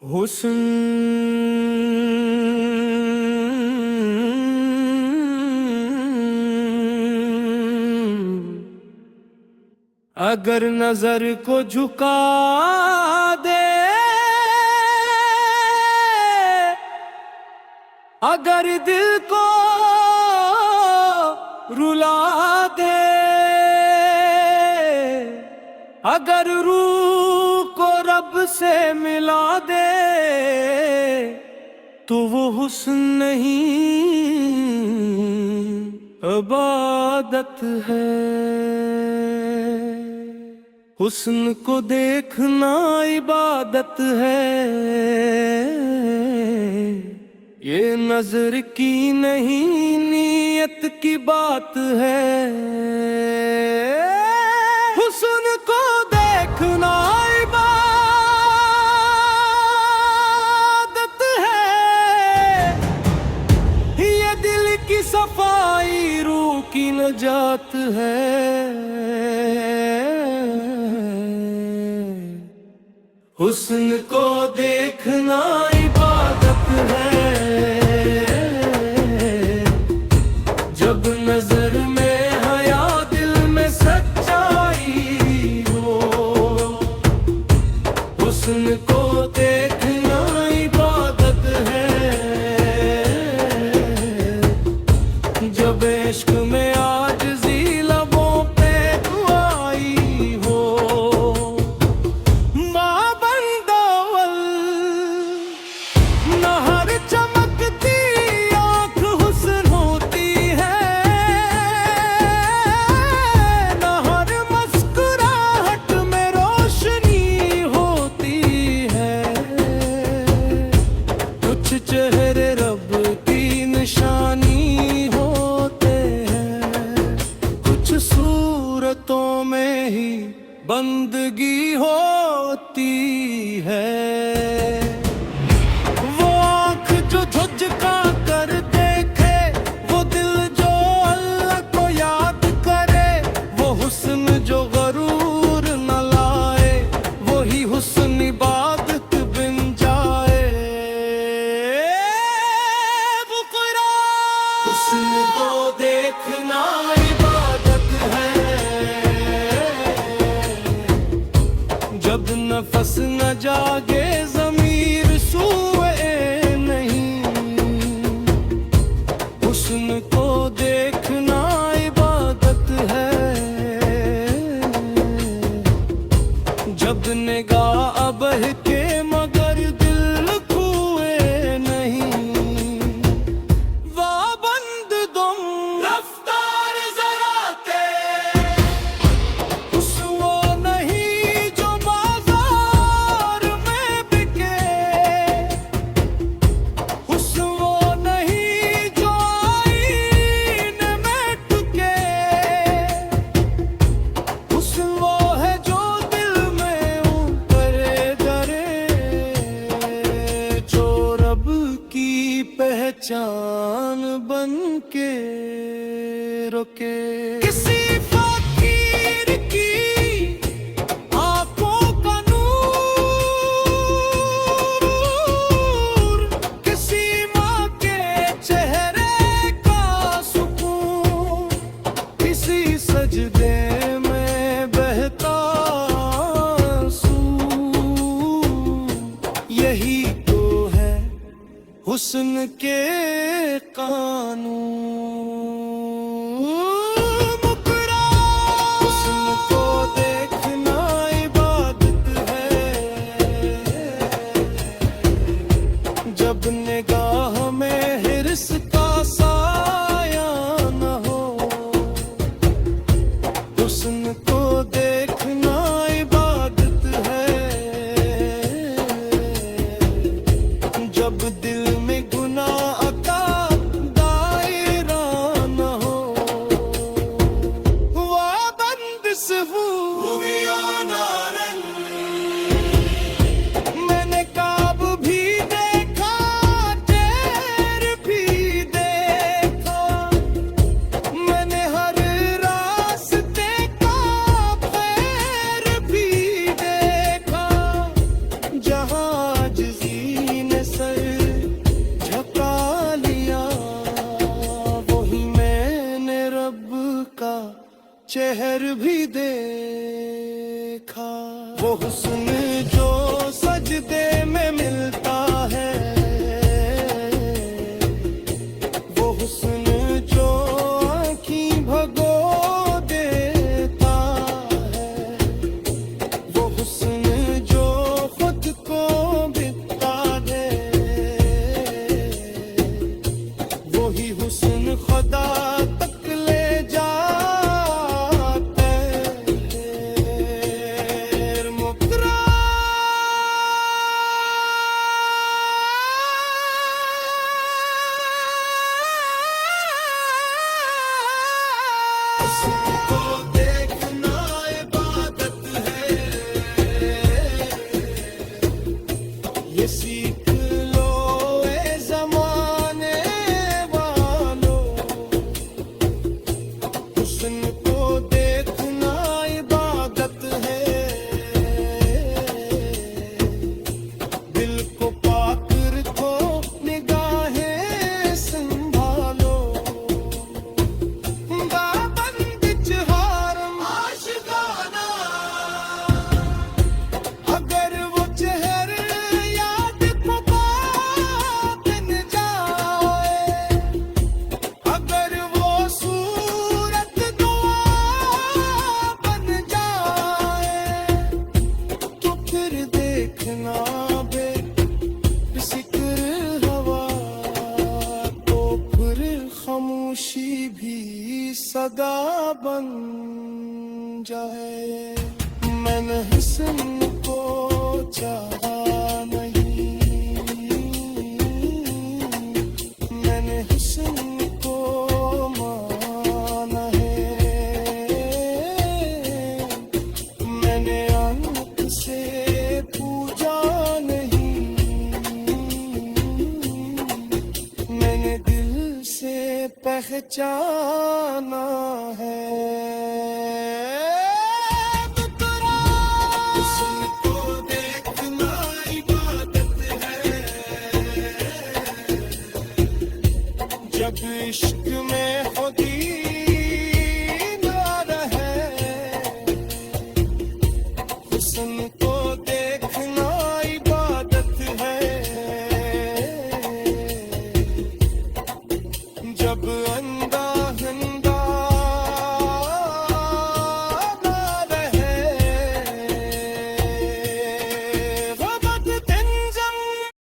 हुस्न अगर नजर को झुका दे, अगर दिल को रुला दे, अगर रूह को रब से मिला दे, तो वो हुस्न नहीं इबादत है। हुस्न को देखना इबादत है, ये नजर की नहीं नीयत की बात है। हुस्न को देखना इबादत है, ये दिल की सफाई रूह की नजात है। हुस्न को देखना इबादत है, जब नजर में हया दिल में सच्चाई हो। हुस्न को देखना इबादत है, जब इश्क में आजिज़ी लबों पे दुआई हो। चेहरे रब की निशानी होते हैं, कुछ सूरतों में ही बंदगी होती है। वो आँख जो झुझका कर देखे, वो दिल जो अल्लाह को याद करे, वो हुस्न जो गरूर न लाए, वही हुस्न इबादत बन जाए। हुस्न को देखना इबादत है, जब नफस न जागे ज़मीर सूए नहीं। हुस्न को देखना इबादत है, जब निगाह बहके मगर दिल खोए नहीं। पहचान बन के रुके किसी फकीर की आंखों का नूर, किसी माँ के चेहरे का सुकून, किसी सजदे में बहता आंसू। यही तो है हुस्न के कानून। मुकरा हुस्न को देखना इबादत है, जब निगाह में हिर्स का साया न हो। हुस्न को देखना इबादत है, जब दिल में गुनाह का दायरा न हो। वाबंदिश मैंने काब भी देखा, टेर भी देखा, मैंने हर रास्ते का खैर भी देखा, जहाँ आजिज़ी भी देखा। वो हुस्न जो सजदे में मिलता है, वो हुस्न जो आँखी भगो देता है, वो हुस्न जो खुद को बिता दे, वही हुस्न खुदा तक ले जाते हैं। मुकरा उसको देखना इबादत है, ये सीख लो ए ज़माने वालों। हुस्न को देखना इबादत है, दिल को पाक रखो निगाहें संभालो। बाबंद चहारम आशिकाना, अगर वो चेहरे याद को बन जाए, अगर वो सूरत दुआ बन जाए, तो फिर देखना बे फिक्र हवा को, फिर खामोशी भी सदा बन जाए। मैंने हुस्न को चाहा नहीं, मैंने हुस्न को माना है, मैंने आँख से पूजा नहीं, मैंने दिल से पहचाना है। हुस्न को देखना इबादत है, जब इश्क